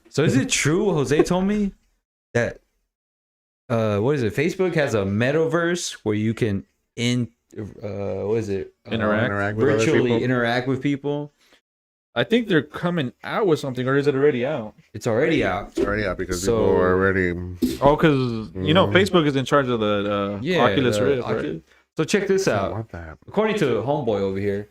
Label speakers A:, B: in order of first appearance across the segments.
A: So is it true? Jose told me that what is it? Facebook has a metaverse where you can what is it?
B: Interact with other
A: virtually
B: people.
A: interact with people.
B: I think they're coming out with something, or is it already out?
A: It's already out.
C: It's already out because
A: So-
C: people are already.
B: Oh, because you know Facebook is in charge of the Oculus
A: the
B: Rift,
A: Oculus.
B: right?
A: So check this
C: I
A: out.
C: want that.
A: According to Homeboy over here,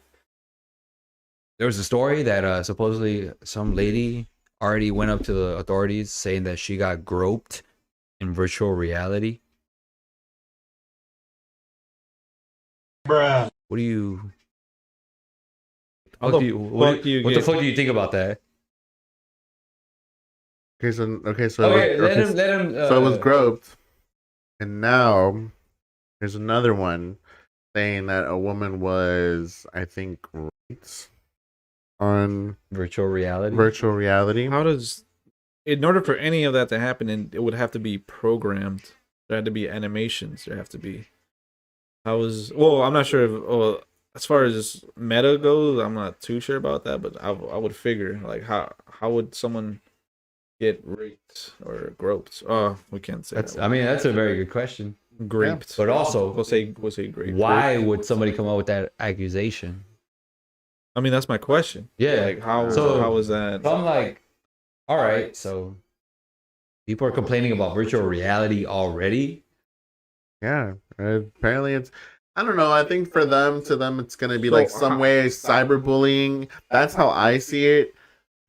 A: there was a story that supposedly some lady already went up to the authorities saying that she got groped in virtual reality.
D: Bruh.
A: What do you?
B: How
A: What
B: the
A: the fuck do you think about that?
C: Okay, so
A: Okay,
C: let
A: let him.
C: so it was groped, and now there's another one saying that a woman was, I think, raped on
A: virtual reality.
C: virtual reality.
B: How does, in order for any of that to happen, it would have to be programmed. There had to be animations. There have to be. Well, I'm not sure if. As far as meta goes, I'm not too sure about that, but I would figure like how would someone get raped or groped? Oh, we can't say
A: That's.
B: that.
A: I mean, that's a very good question.
B: Graped.
A: But also,
B: we'll say grape.
A: why would somebody come up with that accusation?
B: I mean, that's my question.
A: Yeah.
B: Like how is that?
A: So I'm like, all right. So people are complaining about virtual reality already.
C: Yeah, apparently it's. I don't know. I think for them, it's gonna be
B: So,
C: like some way cyberbullying. That's how I see it.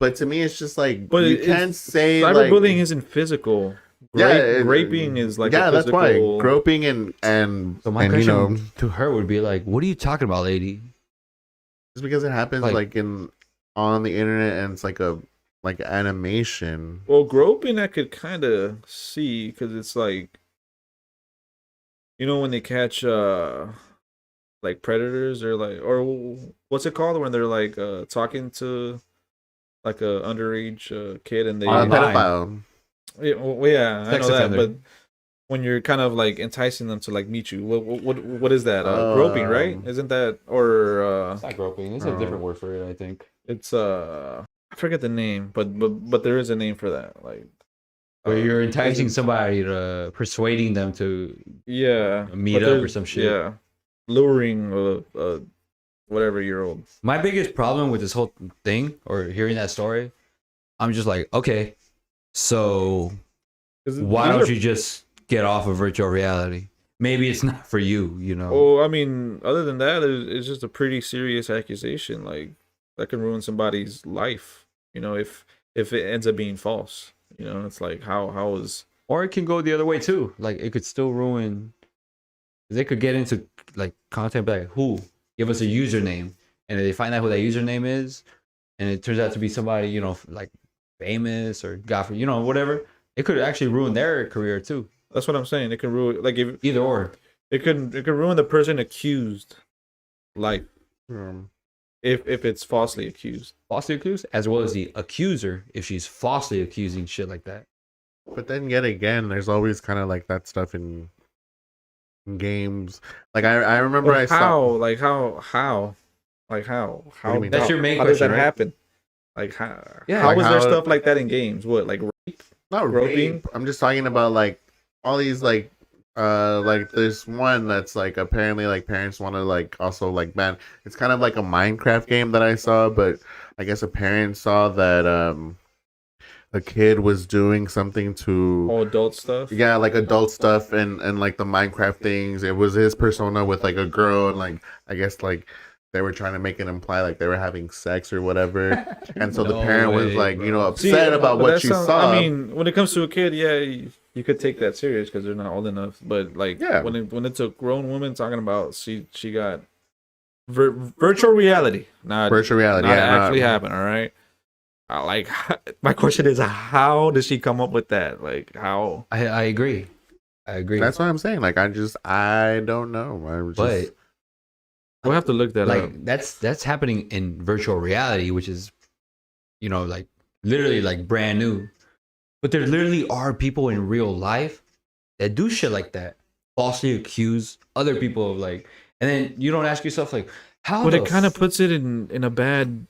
C: But to me, it's just like
B: But
C: you can't say
B: cyberbullying
C: like,
B: isn't physical.
C: Yeah,
B: Raping is like
C: yeah,
B: a
C: that's why
B: physical...
C: groping and
A: So my
C: and,
A: question to her would be like, what are you talking about, lady?
C: just because it happens like in on the internet and it's like a animation.
B: Well, groping I could kind of see because it's like, you know, when they catch like predators or like, or what's it called when they're like talking to like a underage kid and they
C: Pedophile.
B: yeah, I
A: Sex
B: know that,
A: offender.
B: but when you're kind of like enticing them to like meet you, what is that? Groping, right? Isn't that or
A: It's not groping. There's a different word for it, I think.
B: it's I forget the name, but there is a name for that, like
A: Where you're enticing somebody to persuading them to
B: yeah
A: meet
B: but
A: up or
B: there's-
A: some shit.
B: yeah, luring whatever year old.
A: My biggest problem with this whole thing or hearing that story, I'm just like, okay, so why don't you just get off of virtual reality? Maybe it's not for you, you know.
B: Oh, I mean, other than that, it's just a pretty serious accusation. Like that can ruin somebody's life. You know, if it ends up being false. You know, it's like how is
A: Or it can go the other way too. Like it could still ruin. They could get into like content like who give us a username, and if they find out who that username is, and it turns out to be somebody, you know, like famous or Godfrey, you know, whatever. It could actually ruin their career too.
B: that's what I'm saying. It can ruin like if
A: Either or.
B: it could ruin the person accused life
C: Um,
B: if it's falsely accused.
A: Falsely accused, as well as the accuser if she's falsely accusing shit like that.
C: but then yet again, there's always kind of like that stuff in games. Like I remember
B: But
C: I
B: how
C: saw.
B: like how
C: do you mean?
A: That's your main
B: how does
A: question,
B: that
A: right?
B: happen? Like how?
A: Yeah.
B: How
C: Like
B: is there
C: how-
B: stuff like that in games? What like rape?
C: Not
B: Groping?
C: rape. I'm just talking about like all these like there's one that's like apparently like parents want to like also like ban. It's kind of like a Minecraft game that I saw, but I guess a parent saw that a kid was doing something to
B: All adult stuff?
C: yeah, like adult stuff and like the Minecraft things. It was his persona with like a girl and like I guess like they were trying to make it imply like they were having sex or whatever. And so the
A: No
C: parent was
A: way,
C: like,
A: bro.
C: you know, upset about
B: but
C: what
B: that
C: she
B: sounds-
C: saw.
B: I mean, when it comes to a kid, yeah, you could take that serious because they're not old enough. But like,
C: Yeah.
B: when it's a grown woman talking about she got virtual reality, not
C: Virtual reality,
B: not
C: yeah,
B: actually
C: not-
B: happen. All right. Like my question is, how did she come up with that? Like how?
A: I agree. I agree.
C: That's what I'm saying. Like I don't know. I'm just,
A: But
B: We'll have to look that up.
A: like that's happening in virtual reality, which is, you know, like literally like brand new. But there literally are people in real life that do shit like that, falsely accuse other people of like, and then you don't ask yourself like, How?
B: But
A: the
B: it kind of
A: f-
B: puts it in a bad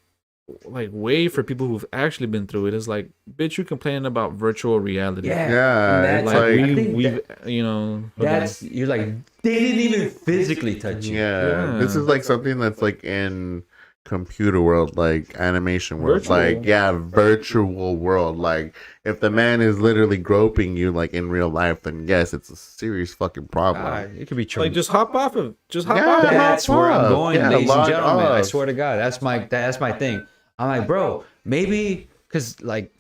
B: like way for people who've actually been through it. It's like, bitch, you complaining about virtual reality.
A: Yeah,
C: Yeah,
A: and that's
C: it's
B: Like
C: like
B: we've you know,
A: that's you're like they didn't even physically touch you.
C: yeah, this
B: Yeah.
C: is like something that's like in computer world, like animation world,
B: Virtual.
C: like yeah, virtual world. Like if the man is literally groping you like in real life, then yes, it's a serious fucking problem.
A: It could be
B: like
A: true.
B: just hop off of
C: Yeah,
B: it.
A: That's
C: hop
A: where I'm
C: off.
A: going,
C: Yeah,
A: ladies and
C: log
A: gentlemen. I
C: off.
A: swear to God, that's my thing. I'm like, bro, maybe because like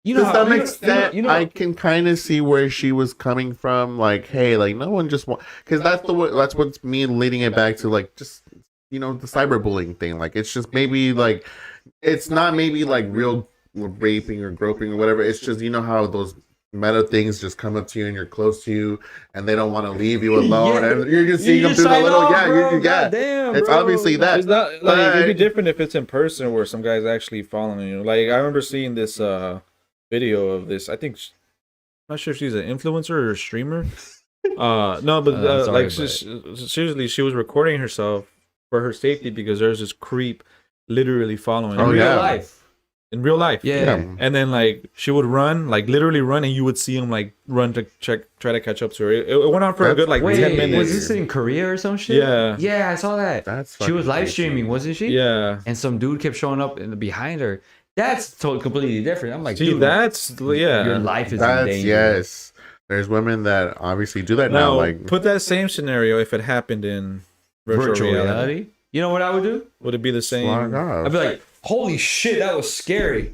A: you know
C: To
A: how
C: some extent,
A: you know
C: I can kind of see where she was coming from. Like, hey, like no one just want because that's what's me leading it back to like just the cyberbullying thing. Like, it's just maybe like it's not maybe like real raping or groping or whatever. It's just how those meta things just come up to you and you're close to you and they don't want to leave you alone
A: Yeah.
C: and you're just
A: You
C: seeing them
A: just
C: through the
A: sign
C: little
A: off,
C: yeah
A: bro.
C: you yeah.
A: Goddamn,
C: It's
A: bro.
C: obviously that.
B: It's not like it'd be
C: But-
B: different if it's in person where some guy's actually following you. Like I remember seeing this video of this. I think I'm not sure if she's an influencer or a streamer. No, but
A: Sorry,
B: like seriously, she was recording herself for her safety because there's this creep literally following
C: Oh,
B: her
A: In real
C: yeah.
A: life.
B: in real life.
A: Yeah.
B: And then like she would run, like literally run, and you would see him like run to try to catch up to her. It went on for a
C: That's
B: good like
A: Wait,
B: 10 minutes.
A: was this in Korea or some shit?
B: Yeah.
A: Yeah, I saw that.
C: That's
A: She was
C: fucking
A: live
C: crazy.
A: streaming, wasn't she?
B: Yeah.
A: And some dude kept showing up behind her. That's totally completely different. I'm like,
B: See,
A: dude,
B: that's
A: your life is in
C: That's
A: danger.
C: yes. There's women that obviously do that now.
B: Now,
C: Like
B: put that same scenario if it happened in virtual reality.
A: You know what I would do?
B: Would it be the same?
C: log off.
A: I'd be like, holy shit, that was scary.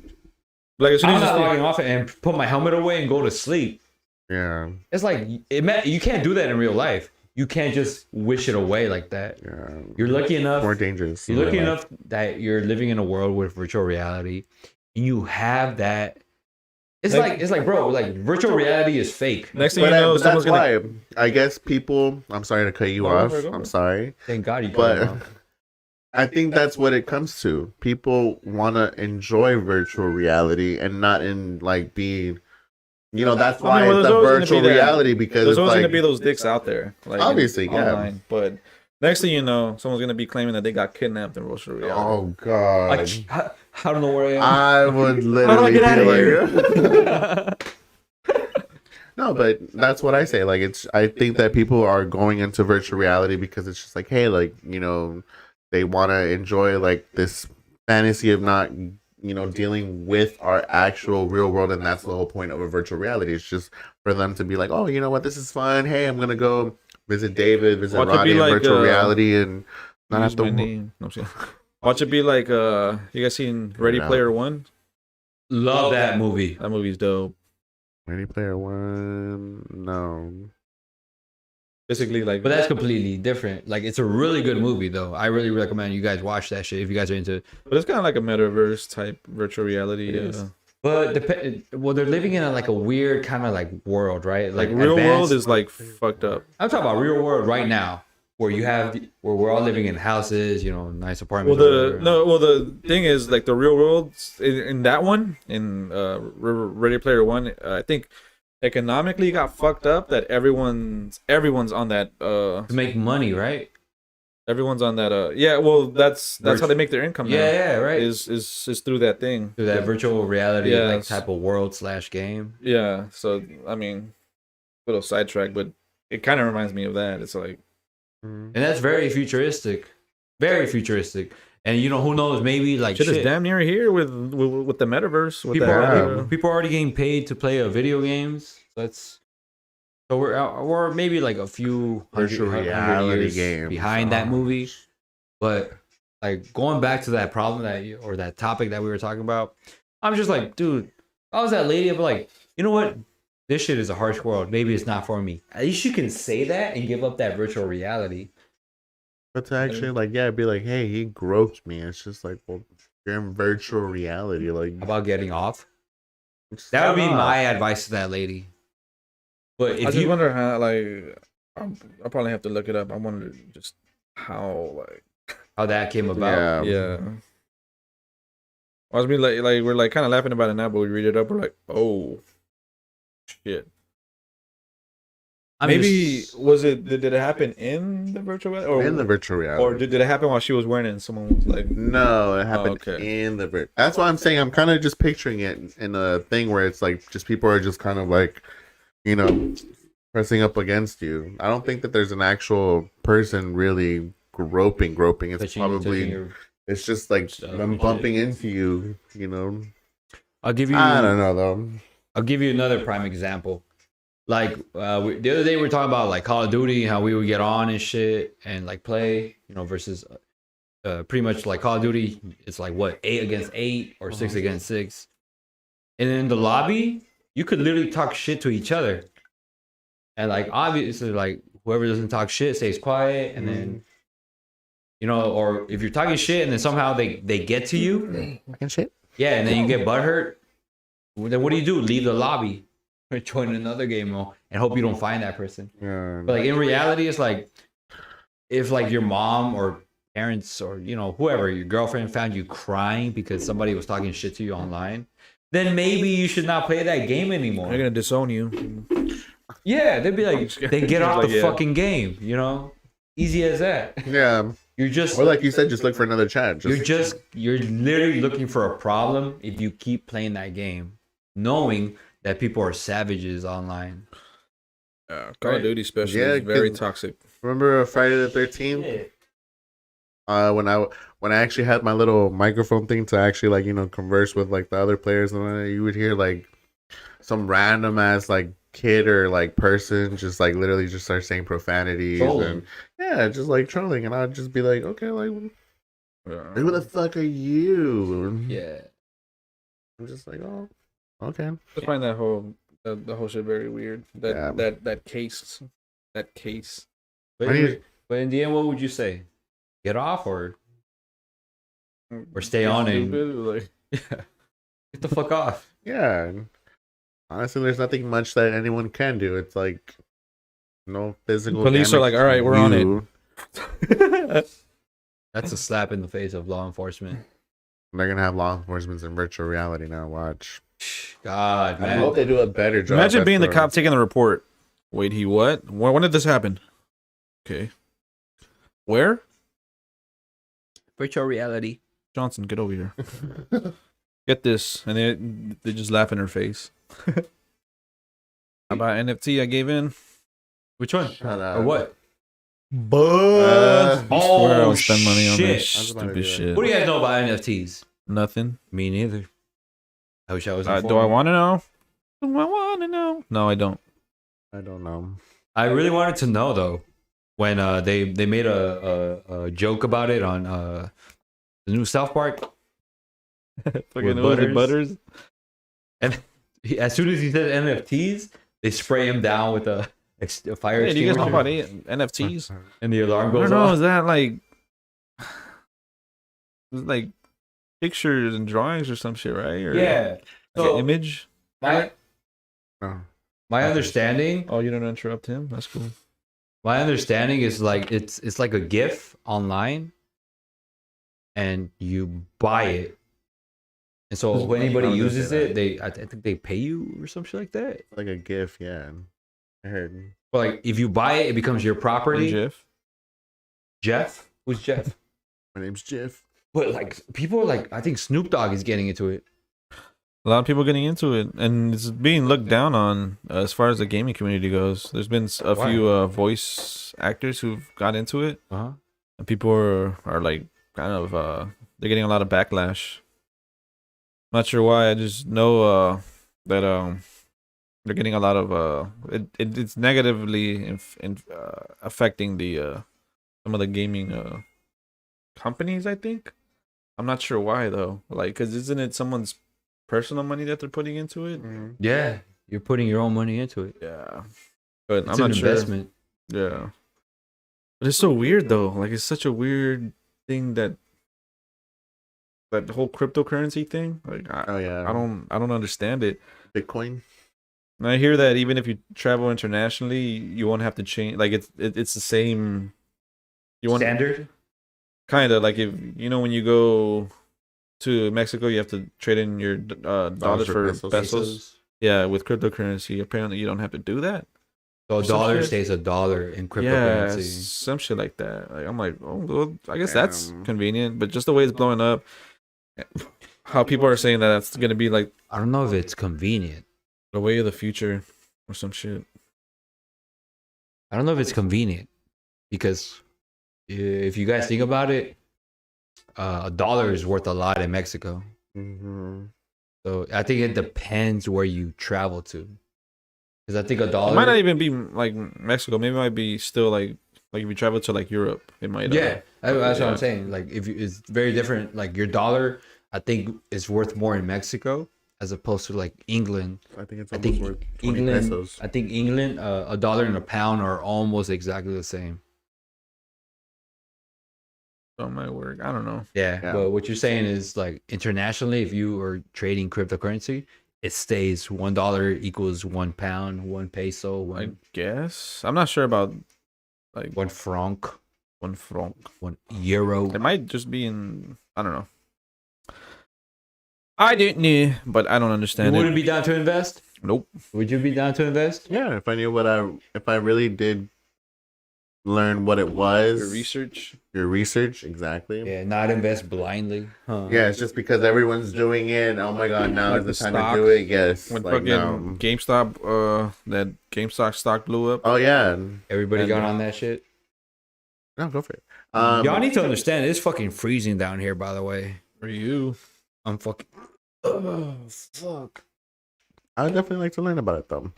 B: Like as soon
A: I'm
B: as
A: not
B: you
A: logging off and put my helmet away and go to sleep.
C: yeah,
A: It's like you can't do that in real life. You can't just wish it away like that.
C: yeah.
A: You're lucky enough.
C: More dangerous.
A: You're
C: in
A: lucky
C: real
A: enough that you're living in a world with virtual reality, and you have that. It's like, bro, like virtual reality is fake.
B: next thing
C: But,
B: you know,
C: but
B: someone's
C: that's
B: gonna.
C: why I guess people. I'm sorry to cut you
B: No,
C: off.
B: go for it.
C: I'm sorry,
A: Thank God you. cut
C: but
A: him off.
C: I think that's what it comes to. People want to enjoy virtual reality and not in like being. That's
B: I mean,
C: why
B: well,
C: it's
B: there's
C: a
B: always gonna
C: virtual
B: be that.
C: reality because
B: There's
C: it's
B: always
C: like
B: gonna be those dicks out there, like
C: Obviously, yeah.
B: online. But next thing you know, someone's gonna be claiming that they got kidnapped in virtual reality.
C: oh god.
A: I don't know where I am.
C: I would
B: How do I
C: literally
B: get outta
C: be like, no, but that's what I say. Like, I think that people are going into virtual reality because it's just like, hey, like, they want to enjoy like this fantasy of not, dealing with our actual real world, and that's the whole point of a virtual reality. It's just for them to be like, oh, you know what, this is fun. Hey, I'm gonna go visit David, visit
B: Watch it be
C: Rodney in
B: like,
C: virtual reality, and not
B: Use
C: have to.
B: my name. No, I'm just kidding. Watch it be like you guys seen Ready
C: Yeah.
B: Player One?
A: Love that movie.
B: That movie's dope.
C: Ready Player One, no.
B: Basically, like,
A: But that's completely different. Like, it's a really good movie, though. I really recommend you guys watch that shit if you guys are into.
B: but it's kind of like a metaverse type virtual reality.
A: It is. But they're living in a weird kind of like world, right?
B: Like real
A: advanced-
B: world is like fucked up.
A: I'm talking about real world right now, where where we're all living in houses, nice
B: Well,
A: apartments. or whatever.
B: the thing is like the real world in that one in Ready Player One. I think economically got fucked up that everyone's on that
A: To make money, right?
B: everyone's on that yeah. Well, that's how they make their income. Now,
A: Yeah, right.
B: Is through that thing.
A: Through that virtual reality
B: Yes.
A: type of world / game.
B: Yeah. So I mean, little sidetrack, but it kind of reminds me of that. It's like.
A: And that's very futuristic. Very futuristic. And who knows, maybe like
B: Shit is
A: shit.
B: damn near here with the metaverse. With
A: People
B: that,
A: people are already getting paid to play video games. So we're maybe like a few
C: Virtual
A: hundred
C: reality
A: years
C: games.
A: behind that
C: Oh.
A: movie. But like going back to that problem or that topic that we were talking about, I'm just like, dude, if I was that lady, I'd be like, you know what? This shit is a harsh world. Maybe it's not for me. At least you can say that and give up that virtual reality.
C: But to actually be like, hey, he groped me. It's just like, well, you're in virtual reality. Like,
A: How about getting off?
C: just
A: That would be
C: get off.
A: my advice to that lady. But
B: I
A: if
B: just
A: you
B: wonder how like I'll probably have to look it up. I wonder just how
A: how that came about.
B: yeah. I was being like we're like kind of laughing about it now, but we read it up, we're like, oh shit.
A: I mean,
B: Maybe was it? Did it happen in the virtual reality, or
C: in the virtual reality.
B: or did it happen while she was wearing it and someone was like,
C: No, it happened
B: okay.
C: in the. That's why I'm saying I'm kind of just picturing it in a thing where it's like just people are just kind of like, you know, pressing up against you. I don't think that there's an actual person really groping. It's
A: touching
C: probably
A: your
C: it's just like
A: stuff
C: them
A: and
C: bumping into you. You know,
A: I'll give you.
C: I don't know though.
A: I'll give you another prime example. Like the other day we were talking about like Call of Duty, how we would get on and shit and like play, versus pretty much like Call of Duty. It's like what 8 against 8 or 6 against 6, and in the lobby you could literally talk shit to each other, and like obviously like whoever doesn't talk shit stays quiet, and then or if you're talking shit and then somehow they get to you,
C: Fucking shit.
A: yeah, and then you get butthurt. Then what do? Leave the lobby or join another game mode and hope you don't find that person.
C: Yeah.
A: But like in reality, it's like if like your mom or parents or whoever, your girlfriend found you crying because somebody was talking shit to you online, then maybe you should not play that game anymore.
B: They're gonna disown you.
A: Yeah, they'd be like, they get off
B: Like,
A: the
B: yeah.
A: fucking game. Easy as that.
C: Yeah.
A: You're just
C: Or like you said, just look for another chat.
A: you're literally looking for a problem if you keep playing that game, knowing that people are savages online.
B: Call of Duty, especially,
C: Yeah,
B: is very
C: 'cause-
B: toxic.
C: Remember Friday the 13th? When I actually had my little microphone thing to actually converse with like the other players, and you would hear like some random ass like kid or like person just like literally just start saying profanities
A: Trolling.
C: and just like trolling, and I'd just be like, okay, like who the fuck are you?
A: Yeah.
C: I'm just like, oh, okay.
B: I find that whole the whole shit very weird. That case.
A: But,
C: Why do you-
A: but in the end, what would you say? Get off or stay on and
B: Stupid, like,
A: get the fuck off?
C: Yeah. Honestly, there's nothing much that anyone can do. It's like no physical.
B: Police are
C: damage
B: like, "All right,
C: to
B: we're on it."
C: you.
A: That's a slap in the face of law enforcement.
C: They're gonna have law enforcement in virtual reality now. Watch.
A: God,
C: I hope
A: man.
C: they do a better job.
B: Imagine
C: at
B: being the cop taking the report. Wait, he what? When did this happen? Okay. Where?
A: Virtual reality.
B: Johnson, get over here. Get this. And they just laugh in her face. How about NFT I gave in?
A: Which one?
C: Shut up.
A: Or what?
C: Uh,
B: I swear I
A: Oh,
B: would spend money on
A: shit.
B: this
C: I was about to
B: stupid
C: do that.
B: shit.
A: What do you guys know about NFTs?
B: Nothing.
A: Me neither. I wish I was
B: Do I
A: informed.
B: want to know? Do I want to know? No, I don't.
C: I don't know.
A: I really wanted to know though, when they made a joke about it on the new South Park.
B: Fucking
A: With
B: was it Butters?
A: And as soon as he said NFTs, they spray him down with a fire
B: Hey, do you guys know about
A: extinguisher,
B: NFTs?
A: and the alarm
B: I
A: goes
B: don't know.
A: off.
B: Is that like, it's like pictures and drawings or some shit, right? Or
A: Yeah.
B: like
A: So
B: an image.
A: my
C: No.
A: my understanding,
B: Oh, you don't interrupt him. That's cool.
A: my understanding is like it's like a GIF online, and you buy it. And so when anybody
C: I was gonna
A: uses
C: say
A: it, I think they pay you or some shit like that.
C: Like a GIF, yeah. I heard.
A: But like if you buy it, it becomes your property.
B: Jeff.
A: Jeff? Who's Jeff?
C: My name's Jeff.
A: But like people are like, I think Snoop Dogg is getting into it.
B: A lot of people getting into it, and it's being looked down on as far as the gaming community goes. There's been a
A: Why?
B: few voice actors who've got into it,
A: Uh-huh.
B: and people are like kind of they're getting a lot of backlash. Not sure why. I just know that they're getting a lot of it's negatively affecting the some of the gaming companies. I think I'm not sure why though. Like, because isn't it someone's personal money that they're putting into it?
A: Yeah. You're putting your own money into it.
B: Yeah, but
A: It's
B: I'm
A: an
B: not sure.
A: investment.
B: Yeah, but it's so weird though. Like, it's such a weird thing that whole cryptocurrency thing. Like,
C: Oh yeah.
B: I don't understand it.
C: Bitcoin.
B: And I hear that even if you travel internationally, you won't have to change. Like, it's the same. You want
A: Standard?
B: kind of like, if when you go to Mexico, you have to trade in your dollars for
C: pesos.
B: pesos. Yeah, with cryptocurrency, apparently you don't have to do that.
A: So a
B: Some
A: dollar
B: shit.
A: stays a dollar in
B: Yeah,
A: cryptocurrency.
B: some shit like that. Like I'm like, oh, well, I guess that's
C: Damn.
B: convenient. But just the way it's blowing up, how people are saying that that's gonna be like
A: I don't know if it's convenient.
B: the way of the future or some shit.
A: I don't know if it's convenient because if you guys think about it, a dollar is worth a lot in Mexico.
C: Mm-hmm.
A: So I think it depends where you travel to. Because I think a
B: It
A: dollar.
B: might not even be like Mexico. Maybe it might be still like if you travel to like Europe, it might.
A: Yeah, that's what
B: yeah.
A: I'm saying. Like if you, it's very different. Like your dollar, I think is worth more in Mexico as opposed to like England.
C: I think it's
A: I
C: almost
A: think
C: worth 20
A: England.
C: pesos.
A: I think England, a dollar and a pound are almost exactly the same.
B: So it might work. I don't know.
A: Yeah,
C: Yeah.
A: but what you're saying is like internationally, if you are trading cryptocurrency, it stays $1 equals 1 pound, 1 peso,
B: I
A: one
B: guess I'm not sure about like
A: 1 franc,
B: one franc.
A: 1 euro.
B: It might just be in. I don't know. I didn't know, but I don't
A: You
B: understand
A: wouldn't
B: it.
A: be down to invest?
B: Nope.
A: Would you be down to invest?
C: Yeah, if I knew if I really did learn what it was,
B: Your research.
C: your research, exactly.
A: Yeah, not invest blindly. Huh.
C: Yeah, it's just because everyone's doing it. Oh my god, now
B: Like
C: is the
B: the
C: time
B: stock,
C: to do it. Yes,
B: When
C: like
B: fucking
C: no.
B: GameStop, that GameStop stock blew up.
C: Oh yeah,
A: Everybody
B: And-
A: got on that shit.
C: no, go for it.
A: Y'all need to understand it's fucking freezing down here, by the way.
B: For you.
A: I'm fucking. Oh, fuck.
C: I would definitely like to learn about it though.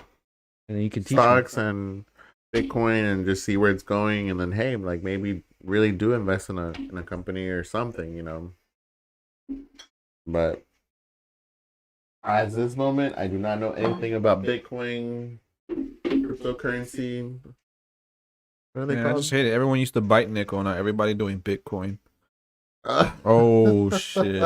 A: And then you can teach me.
C: Stocks and Bitcoin and just see where it's going, and then hey, like maybe really do invest in a company or something, you know. But as this moment, I do not know anything about Bitcoin, cryptocurrency. What are they
B: Man, I
C: called?
B: just hate it. Everyone used to bite nickel. Now everybody doing Bitcoin.
C: Uh,
B: Oh shit!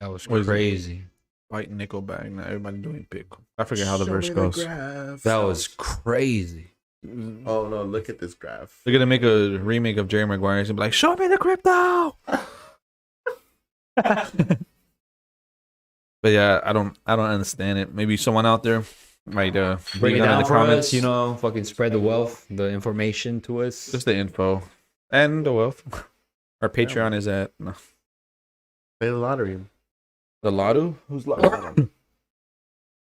A: That was
B: What is it?
A: crazy.
B: Bite nickel bag. Now everybody doing Bitcoin. I forget how the
C: Show
B: verse
C: me
B: goes.
C: graph.
A: That was crazy.
C: Oh no! Look at this graph.
B: They're gonna make a remake of Jerry Maguire's and be like, "Show me the crypto." But yeah, I don't understand it. Maybe someone out there might
A: Break it
B: leave
A: down for us, you know, fucking spread the wealth, the information to us.
B: just the info and the wealth. Our Patreon is at no.
C: Play the lottery.
B: The Lotto. Who's Lotto?
C: Play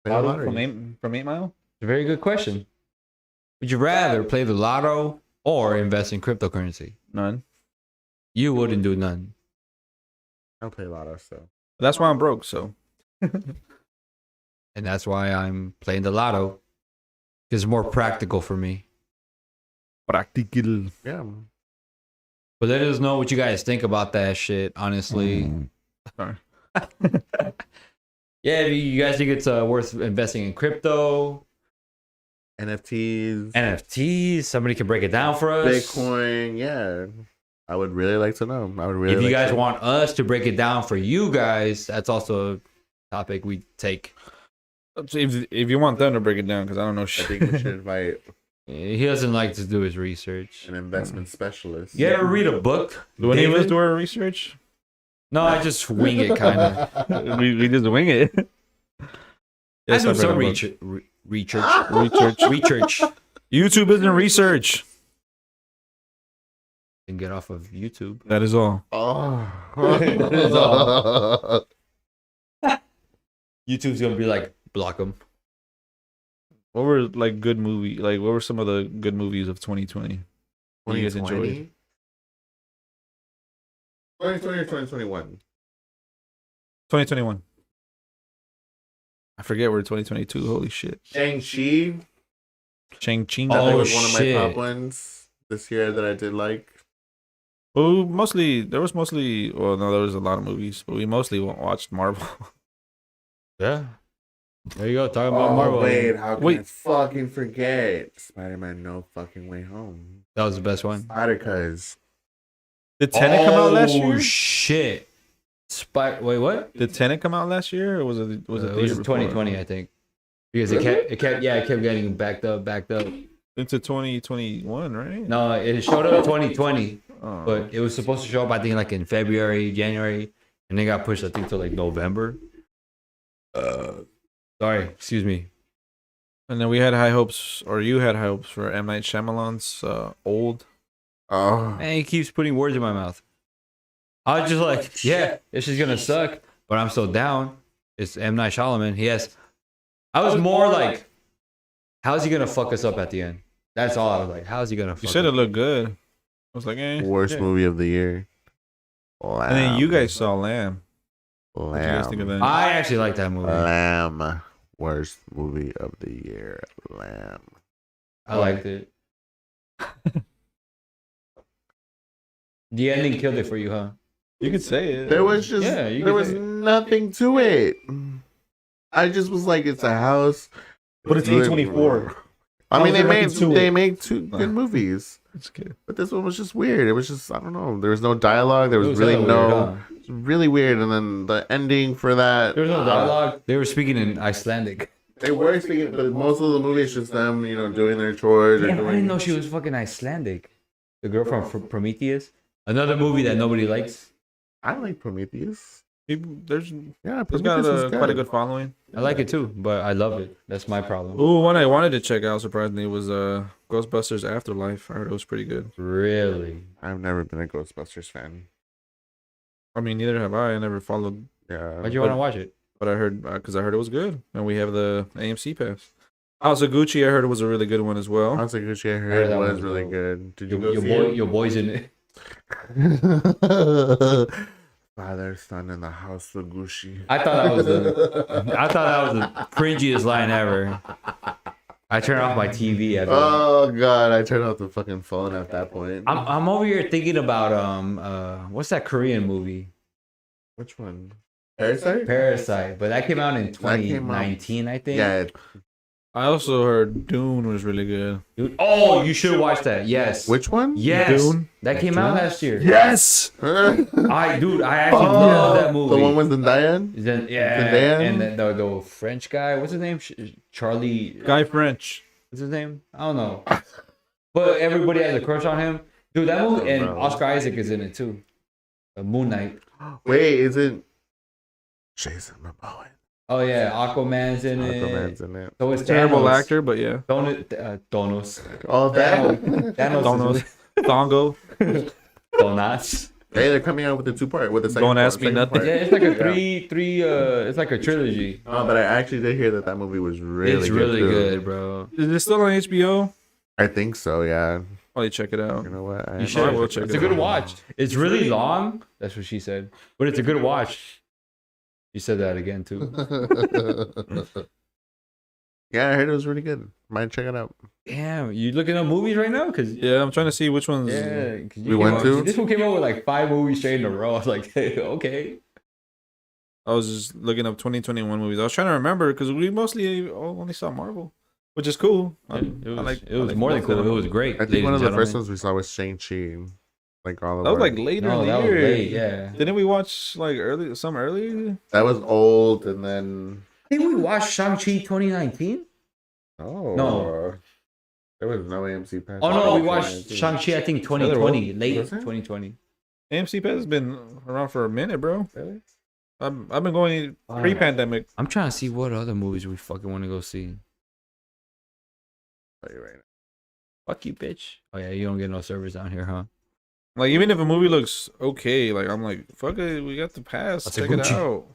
C: the
B: Lotto
C: lottery.
B: from 8 Mile.
A: It's a very good question. Would you rather play the lotto or invest in cryptocurrency?
B: None.
A: You wouldn't do none.
C: I don't play lotto, so
B: That's why I'm broke. So
A: And that's why I'm playing the lotto. It's more practical for me.
B: practical.
C: yeah.
A: But let us know what you guys think about that shit, honestly.
B: Sorry.
A: Yeah, if you guys think it's worth investing in crypto,
C: NFTs,
A: NFTs, somebody can break it down for us.
C: Bitcoin. Yeah, I would really like to know. I would really.
A: If you
C: like
A: guys
C: to.
A: want us to break it down for you guys, that's also a topic we take.
B: If you want them to break it down, because I don't know
C: I
B: shit.
C: think we should invite
A: He doesn't like to do his research.
C: an investment specialist.
A: You ever read a book?
B: Do any of us
A: David?
B: do our research?
A: No, I just wing it, kind of.
B: we just wing it.
A: I do
B: I've read a
A: some
B: book.
A: research.
B: Research. YouTube isn't research.
A: And get off of YouTube.
B: That is all.
C: Oh.
A: YouTube's gonna be like, block them.
B: What were like good movie? Like what were some of the good movies of 2020? What you guys enjoyed?
C: 2020 or 2021?
B: 2021. I forget we're 2022. Holy shit.
C: Shang-Chi.
B: Chang-Chi.
C: That
A: Oh,
C: was one of my
A: shit.
C: top ones this year that I did like.
B: Well, there was a lot of movies, but we mostly watched Marvel.
A: Yeah. There you go. Talking about Marvel.
C: Wait, how can I
B: Wait.
C: fucking forget? Spider-Man No Fucking Way Home.
A: That was the best one.
C: Spider-Cuz.
B: Did Tenet come out last year?
A: Oh, shit. Wait, what?
B: Did Tenet come out last year, or was it
A: It was
B: the year
A: 2020,
B: before?
A: I think. Because it kept getting backed up.
B: Into 2021, right?
A: No, it showed up in 2020,
B: Oh.
A: but it was supposed to show up, I think, like in February, January, and they got pushed, I think, to like November. Sorry, excuse me.
B: And then we had high hopes, or you had high hopes for M. Night Shyamalan's Old.
C: Oh,
A: Man, he keeps putting words in my mouth. I was just like, yeah, this is gonna suck, but I'm still down. It's M. Night Shyamalan. I was more like, how's he gonna fuck us up at the end? That's all I was like. How's he gonna?
B: You
A: Fuck
B: said
A: us
B: it looked good. I was like, eh.
C: worst
A: Yeah.
C: movie of the year. Lamb.
B: And then you guys saw Lamb. What do you guys think of that?
A: I actually like that movie.
C: Lamb. Worst movie of the year. Lamb.
A: I liked it. The ending killed it for you, huh?
B: You could say it.
C: There was just
A: Yeah, you
C: there
A: could
C: was
A: say-
C: nothing to it. I just was like, it's a house.
B: But it's A24.
C: I mean,
B: How's there nothing to
C: they
B: it?
C: made two good movies,
B: It's good.
C: but this one was just weird. It was just, I don't know. There was no dialogue. There
A: It
C: was really
A: hella
C: no.
A: weird, huh?
C: It was really weird. And then the ending for that.
A: There was no dialogue. They were speaking in Icelandic.
C: They were speaking, but most of the movie is just them, doing their chores. Or
A: Damn, I
C: doing,
A: didn't know she was fucking Icelandic. The girl from Prometheus. Another movie that nobody likes.
C: I like Prometheus.
B: There's
C: Yeah,
B: It's got
C: Prometheus is
B: quite a good following.
A: I like it too, but I love it. That's my problem.
B: Ooh, one I wanted to check out, surprisingly, was Ghostbusters Afterlife. I heard it was pretty good.
A: Really?
C: I've never been a Ghostbusters fan.
B: I mean, neither have I. I never followed,
C: Yeah.
A: Why'd you want to watch it?
B: but I heard, because I heard it was good. And we have the AMC pass. House of Gucci, I heard it was a really good one as well.
C: House of Gucci, I
A: heard
C: heard
A: that
C: was
A: was
C: really
A: dope.
C: good. Did you
A: Your,
C: go
A: your
C: see
A: boy, your boy's in it.
C: it? Father, son in the house of Gucci.
A: I thought that was the cringiest line ever. I turned off my TV. After that.
C: Oh god, I turned off the fucking phone at that point.
A: I'm over here thinking about what's that Korean movie?
C: Which one? Parasite?
A: Parasite, but that came out in
C: That came out-
A: 2019, I think.
C: Yeah.
B: I also heard Dune was really good.
A: Dude, oh, you should watch that. Yes.
C: Which one?
A: Yes.
B: Dune?
A: That came out last year.
B: Yes!
A: I actually love that movie.
C: The one with Zendaya?
A: Then, yeah,
C: Zendaya?
A: and the French guy, what's his name? Charlie.
B: Guy French.
A: What's his name? I don't know. But everybody has a crush on him. Dude, that movie, and
C: Bro.
A: Oscar Isaac is in it too. Moon Knight.
C: Wait, is it Jason Momoa?
A: Oh yeah, Aquaman's in
C: Aquaman's
A: it.
C: in it.
A: So it's
B: Terrible
A: Thanos.
B: actor, but yeah.
A: Thanos.
C: All that?
A: Thanos.
B: Thongo.
A: Thanos.
C: Hey, they're coming out with the two-part, with the second
B: Don't
C: part,
B: ask me
C: second
B: nothing.
C: part.
A: Yeah, it's like a
C: Yeah.
A: three. It's like a trilogy.
C: Oh, but I actually did hear that movie was really
A: It's really
C: too.
A: good, bro.
B: Is it still on HBO?
C: I think so, yeah.
B: Probably check it out.
C: You know what?
A: You should.
B: I will check
A: It's
B: it
A: a good
B: out.
A: watch. It's really long. That's what she said. But it's a good watch. You said that again too.
C: Yeah, I heard it was really good. Might check it out.
A: Damn, you looking up movies right now? Cause
B: Yeah, I'm trying to see which ones.
A: yeah, 'cause
C: We went to?
A: this one came out with like 5 movies straight in a row. I was like, hey, okay.
B: I was just looking up 2021 movies. I was trying to remember because we mostly only saw Marvel, which is cool.
A: It was,
B: I like
A: more than
B: both
A: cool.
B: of
A: It
B: them.
A: was great.
C: I think
A: ladies
C: one of
A: and
C: the first
A: gentlemen.
C: ones we saw was Shang-Chi. Like all of
B: That was
C: our-
B: like later
A: No,
B: in
A: that
B: the
A: was
B: year.
A: late. Yeah.
B: Didn't we watch like some early?
C: That was old, and then
A: I think we watched Shang-Chi 2019.
C: no, there was no AMC pass.
A: Oh no, we
C: Oh,
A: watched
C: yeah.
A: Shang-Chi. I think
B: Yeah, there
A: 2020,
B: was.
A: late
C: Was it?
A: 2020.
B: AMC Pass has been around for a minute, bro.
C: Really?
B: I've been going pre-pandemic.
A: I'm trying to see what other movies we fucking want to go see.
C: Tell you right now.
A: Fuck you, bitch. Oh yeah, you don't get no service down here, huh?
B: Like even if a movie looks okay, like I'm like, fuck it, we got the pass.
A: I'll say
B: Check it
A: Gucci.
B: out.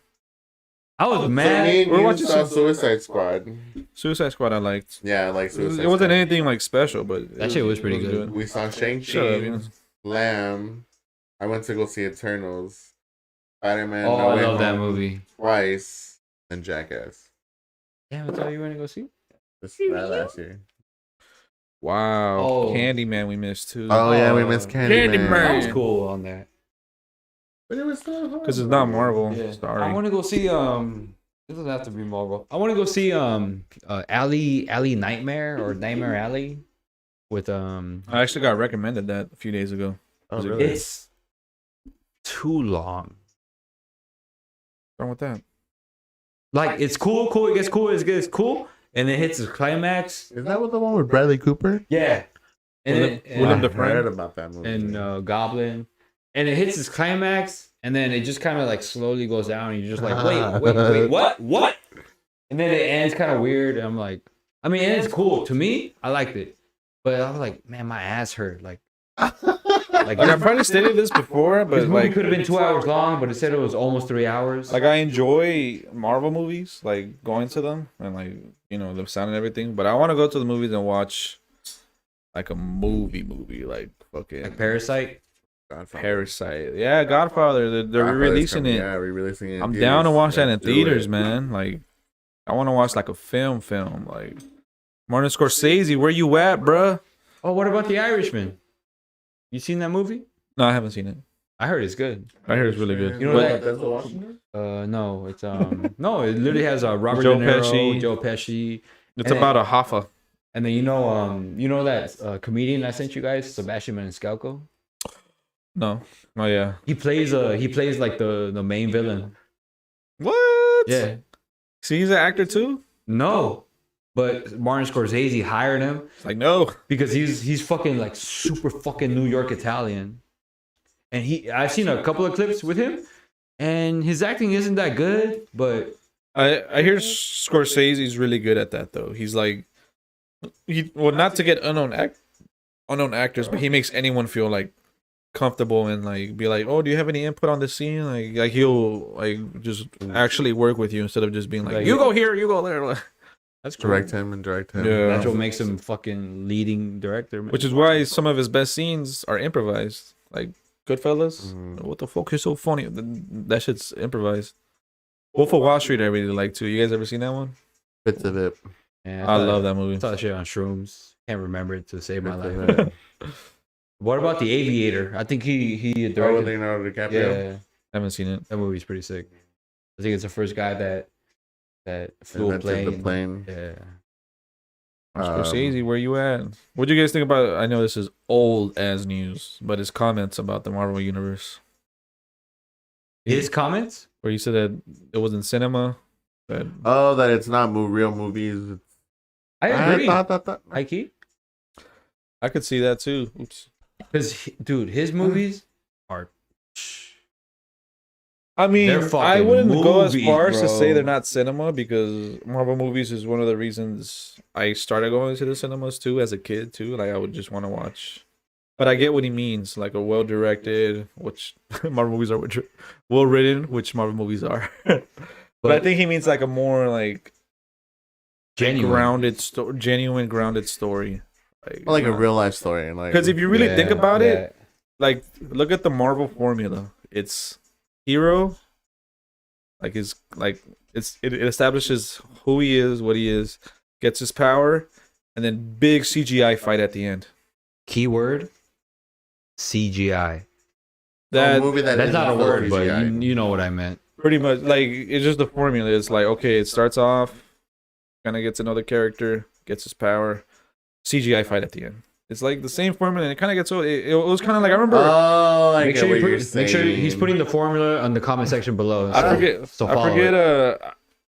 A: I was
C: So
A: mad.
C: me and
B: We're
C: you
B: watching
C: saw
B: some-
C: Suicide Squad.
B: Suicide Squad, I liked.
C: Yeah, like
B: It
C: Suicide
B: wasn't
C: Squad.
B: anything like special, but
A: That shit was pretty good.
C: We saw
B: Shut up,
C: Shang-Chi,
B: you know.
C: Lamb. I went to go see Eternals. Spider-Man.
A: Oh,
C: No
A: I
C: Way
A: love that
C: Home
A: movie.
C: Twice, and Jackass.
A: Damn, that's all you want to go see?
C: That last year.
B: Wow.
A: Oh.
B: Candyman we missed too.
C: Oh yeah, we
A: Oh,
C: missed Candyman.
B: Candyman.
A: That was cool on that.
C: But it was still hard.
B: Because it's not Marvel.
A: Yeah.
B: Sorry.
A: I want to go see It doesn't have to be Marvel. I want to go see Alley Nightmare or Nightmare Alley with
B: I actually got recommended that a few days ago.
C: Oh, really?
A: It's too long.
B: What's wrong with that?
A: Like it's cool, it gets cool, it gets cool, and it hits its climax.
C: Is that what the one with Bradley Cooper?
A: Yeah, and
B: Willem-
A: it,
B: Willem
A: and,
B: Dafoe.
C: I heard about that movie.
A: and Goblin, and it hits its climax, and then it just kind of like slowly goes down, and you're just like, wait, what? and then it ends kind of weird. And I'm like, I mean, it's cool to me. I liked it, but I was like, man, my ass hurt. Like
B: Like I've probably stated this before, but
A: this movie
B: like
A: could have been 2 hours long, but it said it was almost 3 hours.
B: like I enjoy Marvel movies, like going to them and like the sound and everything. But I want to go to the movies and watch like a movie, like fucking
A: like Parasite.
B: Parasite. Yeah, Godfather. They're re-releasing it.
C: Yeah, re-releasing it.
B: I'm down to watch that in
C: Do
B: theaters,
C: it.
B: man. Like I want to watch like a film. Like Martin Scorsese, where you at, bruh?
A: Oh, what about The Irishman? You seen that movie?
B: No, I haven't seen it.
A: I heard it's good.
B: I heard it's really good.
A: You know
B: But-
A: that?
C: Denzel Washington?
A: No, it's no, it literally has Robert
B: Joe
A: De Niro,
B: Pesci.
A: Joe Pesci,
B: it's
A: And
B: about a Hoffa.
A: and then you know that comedian I sent you guys, Sebastian Maniscalco.
B: No. Oh yeah.
A: He plays like the main villain.
B: What?
A: Yeah.
B: See, he's an actor too.
A: No, but Martin Scorsese hired him
B: It's like no.
A: because he's fucking like super fucking New York Italian, and I've seen a couple of clips with him, and his acting isn't that good, but
B: I hear Scorsese's really good at that though. He's like not to get unknown actors, but he makes anyone feel like comfortable and like be like, oh, do you have any input on this scene? Like he'll like just actually work with you instead of just being like,
A: Like-
B: you go here, you go there.
A: that's cool.
C: Direct him.
B: Yeah.
A: That's what makes him fucking leading director. Man.
B: Which is why some of his best scenes are improvised. Like Goodfellas. What the fuck is so funny? That shit's improvised. Wolf of Wall Street I really like too. You guys ever seen that one?
C: Bits of it.
A: Yeah,
B: I love that movie.
A: I saw that shit on shrooms. Can't remember it to save my
C: Bits of
A: life.
C: it.
A: What about The Aviator? I think he
C: Oh,
A: directed.
C: Leonardo DiCaprio.
A: Yeah,
B: I haven't seen it.
A: that movie's pretty sick. I think it's the first guy that flew a
C: Invented the
A: plane.
C: plane.
A: Yeah.
B: Scorsese, where you at? What do you guys think about? I know this is old as news, but his comments about the Marvel universe,
A: His comments?
B: where you said that it was in cinema. That
C: Oh, that it's not real movies.
A: I agree.
C: thought.
A: High key.
B: I could see that too. Oops.
A: Because, dude, his movies are.
B: I mean,
A: They're
B: I
A: fucking
B: wouldn't go as
A: movies,
B: far as to say
A: bro.
B: they're not cinema because Marvel movies is one of the reasons I started going to the cinemas too as a kid too. Like I would just want to watch. But I get what he means, like a well directed, which Marvel movies are well written, which Marvel movies are. But I think he means like a more like
A: Genuine.
B: genuine grounded story.
C: Like a real life story. Like
B: Because if you really think about it,
A: Yeah.
B: like look at the Marvel formula. It's hero, like it establishes who he is, what he is, gets his power, and then big CGI fight at the end.
A: Keyword CGI.
B: That
C: movie that
A: That's
C: isn't
A: not a
C: full
A: word, but
C: CGI.
A: you know what I meant.
B: pretty much like it's just the formula. It's like okay, it starts off, kind of gets another character, gets his power, CGI fight at the end. It's like the same formula, and it kind of gets old. It was kind of like I remember.
C: Oh, I
A: Make
C: get
A: sure,
C: what
A: you
C: you're
A: put, make sure he's
C: saying.
A: putting the formula on the comment section below.
B: I forget.
A: so
B: I
A: follow
B: forget.
A: it.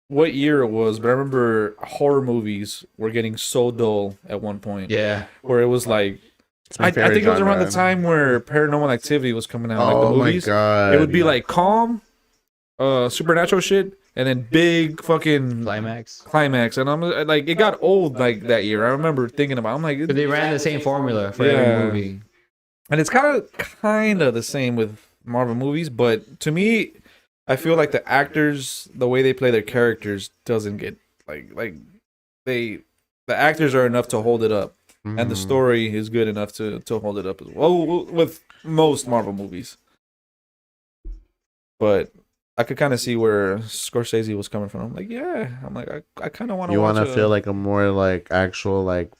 B: What year it was, but I remember horror movies were getting so dull at one point.
A: Yeah.
B: Where it was like,
C: It's my
B: I
C: favorite
B: think it was around the
C: genre.
B: time where Paranormal Activity was coming out, like
C: Oh
B: the movies.
C: my god!
B: It would be like calm, supernatural shit, and then big fucking
A: Climax.
B: and I'm like, it got old like that year. I remember thinking about. I'm like,
A: Because they ran the same formula for
B: Yeah.
A: every movie.
B: and it's kind of the same with Marvel movies, but to me, I feel like the actors, the way they play their characters, doesn't get like the actors are enough to hold it up, and the
C: Mhm.
B: story is good enough to hold it up as well with most Marvel movies. But I could kind of see where Scorsese was coming from. I'm like, yeah, I kind of want to.
C: You
B: want
C: to feel like a more like actual like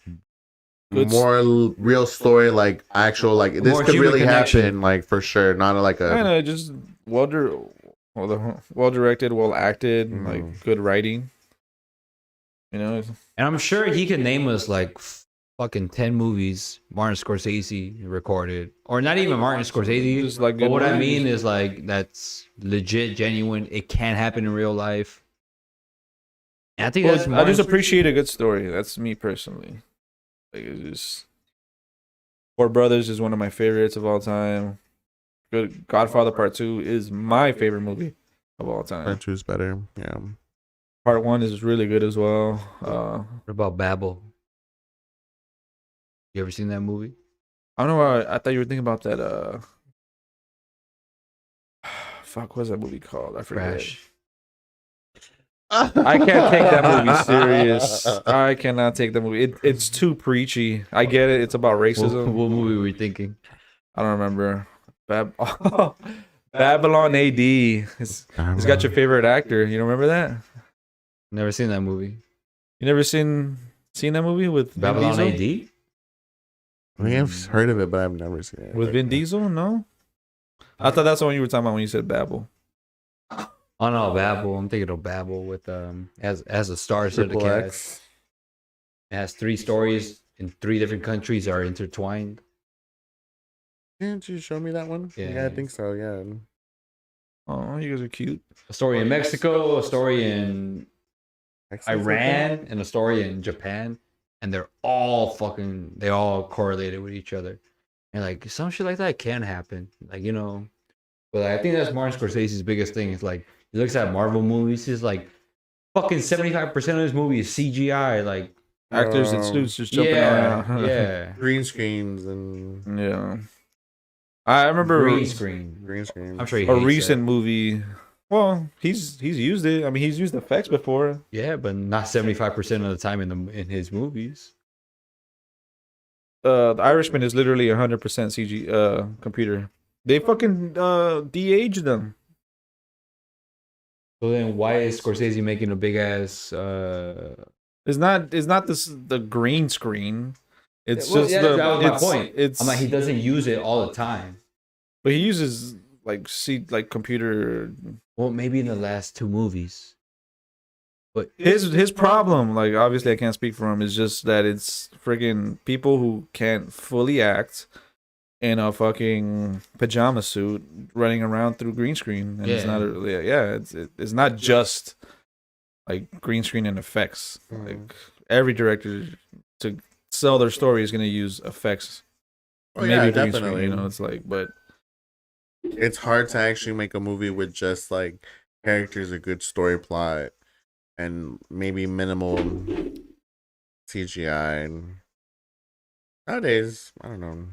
B: Good
C: more real story, like actual like this
A: More
C: could
A: human
C: really
A: connection.
C: happen, like for sure. Not like
B: kind
C: a
B: of just well directed, well acted,
C: Mhm.
B: like good writing. You know,
A: And I'm sure he could name us like fucking 10 movies Martin Scorsese recorded. Or not even Martin Scorsese.
B: Just, like,
A: but
B: good
A: what I
B: movies.
A: mean is like that's legit, genuine. It can happen in real life. And I think that's
B: I
A: Martin
B: just appreciate a good story. That's me personally. Like it's just Four Brothers is one of my favorites of all time. Good Godfather Part 2 is my favorite movie of all time.
C: Part 2's better. Yeah.
B: Part 1 is really good as well.
A: What about Babel? You ever seen that movie?
B: I don't know why I thought you were thinking about that. Fuck, what's that movie called? I forget.
A: Crash.
B: I can't take that movie serious. I cannot take that movie. It's too preachy. I get it. It's about
A: What,
B: racism.
A: what movie were you thinking?
B: I don't remember. Babylon AD. It's got your favorite actor. You don't remember that?
A: Never seen that movie.
B: You never seen that movie with
A: Babylon
B: Vin Diesel?
A: AD?
C: I mean, I've heard of it, but I've never seen it.
B: With Vin Diesel? No. I thought that's the one you were talking about when you said Babel.
A: Oh no, Babel. I'm thinking of Babel with as a star to the
C: Triple
A: cast.
C: X.
A: It has 3 stories in 3 different countries are intertwined.
C: Didn't you show me that one?
A: Yeah.
C: I think so. Yeah.
B: Oh, you guys are cute.
A: A story in Mexico, a story in Iran, and a story in Japan, and they're all they all correlated with each other. And like some shit like that can happen, like you know. But I think that's Martin Scorsese's biggest thing. Is like he looks at Marvel movies, he's like, fucking 75% of this movie is CGI. Like
B: Actors in suits just jumping
A: yeah,
B: around.
A: yeah,
C: Green screens and
B: Yeah. I remember
A: green screen.
C: green screens.
A: I'm sure he
B: a
A: hates
B: recent
A: it.
B: movie. Well, he's used it. I mean, he's used effects before.
A: Yeah, but not 75% of the time in his movies.
B: The Irishman is literally 100% CG computer. They fucking de-aged them.
A: So then, why is Scorsese making a big ass?
B: It's not the green screen. It's
A: Well,
B: just
A: yeah,
B: the
A: that was my
B: it's,
A: point.
B: It's
A: I'm like, he doesn't use it all the time.
B: but he uses like computer.
A: Well, maybe in the last 2 movies. But
B: His problem, like obviously I can't speak for him, is just that it's friggin' people who can't fully act in a fucking pajama suit running around through green screen, and it's
A: Yeah.
B: not it's not just like green screen and effects.
C: Mhm.
B: Like every director to sell their story is gonna use effects.
C: Oh, yeah,
B: green
C: definitely.
B: screen, you know, it's like, but
C: It's hard to actually make a movie with just like characters, a good story plot, and maybe minimal CGI. And nowadays, I don't know.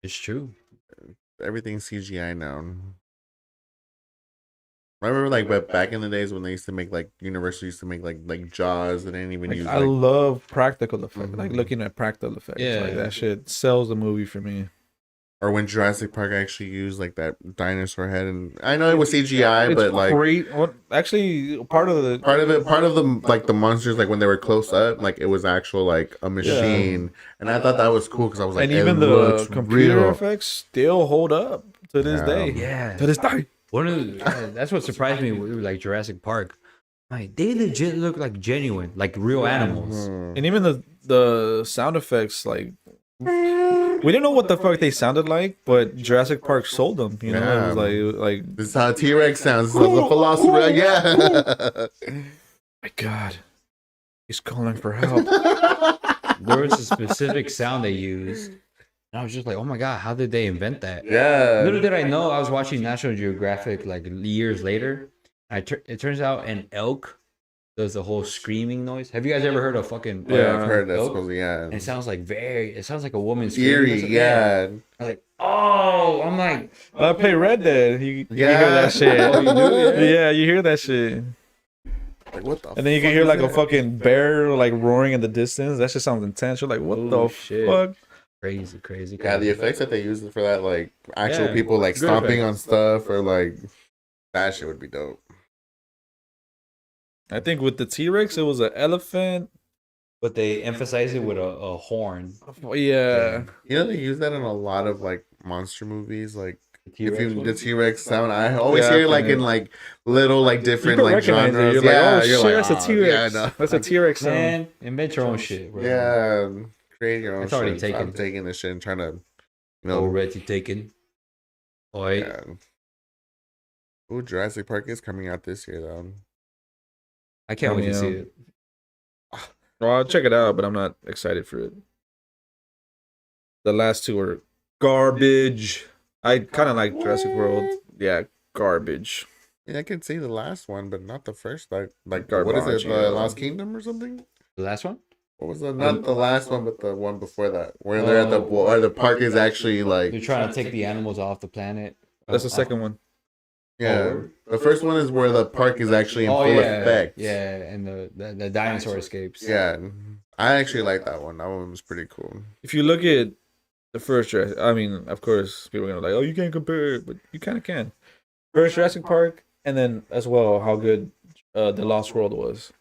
A: it's true.
C: Everything's CGI now. I remember like but back in the days when they used to make like Universal used to make like Jaws. They didn't even
B: like,
C: use
B: I
C: like
B: love practical effects. Like
C: Mhm.
B: looking at practical effects.
A: Yeah.
B: Like that shit sells the movie for me.
C: or when Jurassic Park actually used like that dinosaur head. And I know it was CGI,
B: It's
C: but like
B: great. What actually part of the
C: part of the like the monsters, like when they were close up, like it was actual like a machine. And I thought that was cool because I was like,
B: and even
C: it
B: the
C: looks
B: computer
C: real.
B: effects still hold up to this
C: Yeah.
B: day.
A: Yeah.
B: To this day.
A: One of the, that's what surprised me with like Jurassic Park. Like they legit look like genuine, like real animals.
C: Mhm.
B: And even the sound effects, like we didn't know what the fuck they sounded like, but Jurassic Park sold them. You know, it was like
C: This is how T-Rex sounds. It's like the philosopher. Yeah.
B: my God, he's calling for help.
A: There was a specific sound they used. And I was just like, oh my God, how did they invent that?
C: Yeah.
A: Little did I know, I was watching National Geographic like years later. It turns out an elk does the whole screaming noise. Have you guys ever heard of fucking
C: Yeah, I've heard that.
A: elk?
C: Supposedly, yeah.
A: And it sounds like it sounds like a woman screaming. or
C: Eerie.
A: something.
C: Yeah.
A: I'm like, oh, I'm like,
B: When I play Red Dead, you hear
C: Yeah.
B: that shit.
A: Oh, you do?
B: Yeah, you hear that shit.
C: Like what the?
B: And then you can
C: fuck
B: hear
C: is
B: like a
C: that?
B: fucking bear like roaring in the distance. That shit sounds intense. You're like, what
A: Oh,
B: the
A: shit.
B: fuck?
A: crazy.
C: Yeah, the effects that they use for that, like actual
A: Yeah,
C: people like
A: good
C: stomping
A: effects.
C: on stuff, or like that shit would be dope.
B: I think with the T-Rex, it was an elephant.
A: But they emphasize it with a horn.
B: Yeah.
C: You know they use that in a lot of like monster movies, like.
A: T-Rex
C: If you
A: one?
C: the T-Rex sound, I always
B: Yeah,
C: hear it
B: I've
C: like
B: seen
C: in
B: it.
C: like little like different
B: You can
C: like
B: recognize
C: genres.
B: it. You're
C: Yeah,
B: like, oh
C: you're
B: shit,
C: like,
B: that's a
C: "Oh,
B: T-Rex.
C: yeah, I know."
B: That's a T-Rex sound.
A: Man, invent your own shit, bro.
C: Yeah, create your own.
A: It's already
C: shit. So
A: taken.
C: I'm taking this shit and trying to, you know,
A: Already taken. Oi.
C: yeah. Ooh, Jurassic Park is coming out this year though.
A: I can't wait to see
B: Yeah.
A: it.
B: Well, I'll check it out, but I'm not excited for it. The last 2 are garbage. I kind of like Jurassic World. Yeah, garbage.
C: Yeah, I can see the last one, but not the first. Like what is
B: Garbage,
C: it?
B: yeah.
C: The Lost Kingdom or something?
A: The last one?
C: What was the not the last one, but the one before that, where they're at the or the park is actually
A: They're
C: like
A: trying to take the animals off the planet.
B: That's the second one.
C: yeah. The first one is where the park is actually in
A: Oh
C: full
A: yeah,
C: effect.
A: yeah, and the dinosaur escapes.
C: Yeah, I actually like that one. That one was pretty cool.
B: If you look at the first Jurassic, I mean, of course, people are gonna like, oh, you can't compare it, but you kind of can. First Jurassic Park, and then as well how good the Lost World was.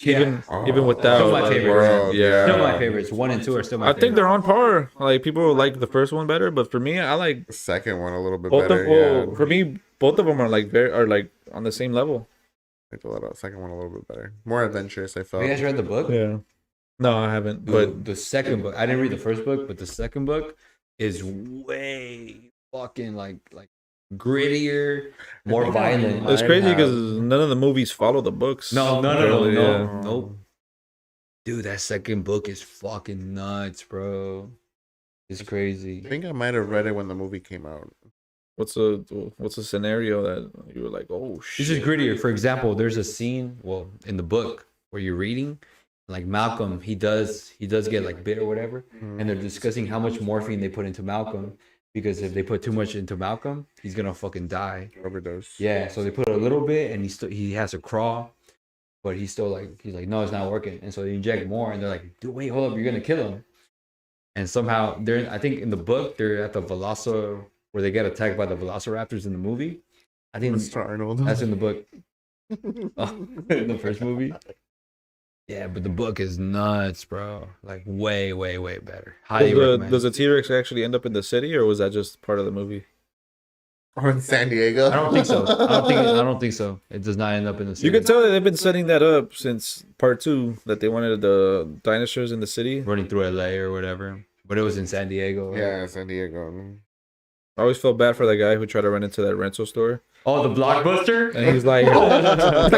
B: Even without
A: Still my favorite.
C: World,
B: yeah.
A: Still my favorites. 1 and 2 are still my
B: I
A: favorites.
B: think they're on par. Like people like the first one better, but for me, I like
C: The second one a little bit
B: both
C: better.
B: of. Well,
C: Yeah,
B: for me, both of them are like on the same level.
C: I liked the second one a little bit better. More adventurous, I felt.
A: Have you guys read the book?
B: Yeah. No, I haven't. But
A: The second book, I didn't read the first book, but the second book is way fucking like grittier, more violent.
B: it's crazy
C: have-
B: because none of the movies follow the books.
A: No,
B: Apparently,
A: no. Nope. Dude, that second book is fucking nuts, bro. It's crazy.
C: I think I might have read it when the movie came out.
B: What's a scenario that you were like, oh
A: It's
B: shit?
A: just grittier. For example, there's a scene, well, in the book where you're reading, like Malcolm, he does get like bit or whatever, and they're discussing how much morphine they put into Malcolm, because if they put too much into Malcolm, he's gonna fucking die.
C: Overdose.
A: Yeah, so they put a little bit, and he has to crawl, but he's like, no, it's not working, and so they inject more, and they're like, dude, wait, hold up, you're gonna kill him. And somehow I think in the book they're at the where they get attacked by the velociraptors in the movie. I think
C: Mr. Arnold.
A: that's in the book. Oh, in the first movie. Yeah, but the book is nuts, bro. Like way, way, way better. Highly recommend.
B: Does the T-Rex actually end up in the city, or was that just part of the movie?
C: Or in San Diego.
A: I don't think so. I don't think so. It does not end up in the city.
B: You can tell that they've been setting that up since part 2, that they wanted the dinosaurs in the city.
A: Running through LA or whatever. But it was in San Diego. Right?
C: Yeah, San Diego.
B: I always felt bad for that guy who tried to run into that rental store,
A: Oh, the Blockbuster?
B: and he's like, I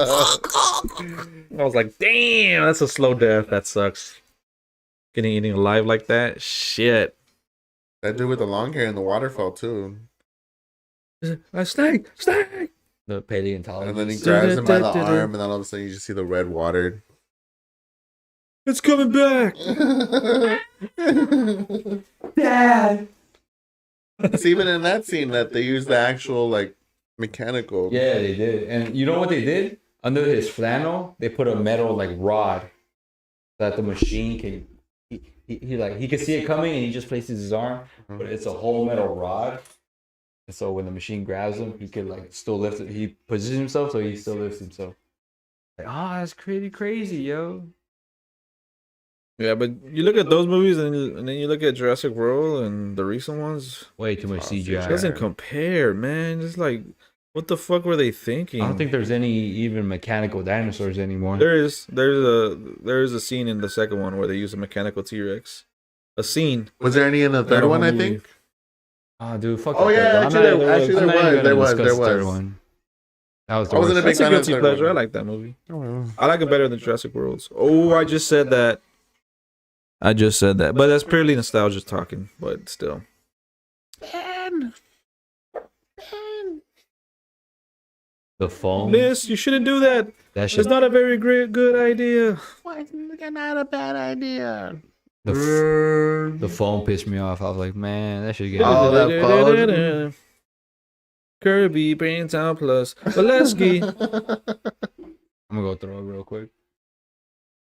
B: was like, damn, that's a slow death. That sucks. Getting eaten alive like that, shit.
C: That dude with the long hair in the waterfall too.
B: A snake.
A: The paleontologist.
C: And then he grabs him by the arm, and then all of a sudden you just see the red water.
B: It's coming back.
A: Dad.
C: It's even in that scene that they use the actual like mechanical.
A: Yeah, they did. And you know what they did? Under his flannel, they put a metal like rod that the machine can. He could see it coming, and he just places his arm, but it's a whole metal rod. And so when the machine grabs him, he could like still lift it. He positions himself so he still lifts himself. Like, that's crazy, yo.
B: Yeah, but you look at those movies and then you look at Jurassic World and the recent ones.
A: Way too much CGI.
B: It doesn't compare, man. It's like, what the fuck were they thinking?
A: I don't think there's any even mechanical dinosaurs anymore.
B: There's a scene in the second one where they use a mechanical T-Rex. A scene.
C: Was there any in the third
B: Not a
C: one?
B: whole
C: I
B: movie.
C: think.
A: Oh, dude, fuck.
C: Oh,
A: that
C: yeah,
A: third one.
C: actually,
A: I'm not
C: there
A: even gonna
C: was.
A: discuss the third
C: Was.
A: one. That was the
C: I wasn't a
A: worst.
C: big
B: That's a
C: fan of
B: guilty
C: the third
B: pleasure. I
C: one.
B: like that movie.
C: Oh, well.
B: I like it better than Jurassic Worlds. Oh, I just said that. I just said that. But that's purely nostalgia talking. But still.
A: The phone.
B: Miss, you shouldn't do that.
A: That shit.
B: It's not a very good idea.
C: Why is it not a bad idea?
A: The phone pissed me off. I was like, man, that should get.
C: Oh, that phone.
B: Kirby, Braintown Plus, Valesky.
A: I'm gonna go throw it real quick.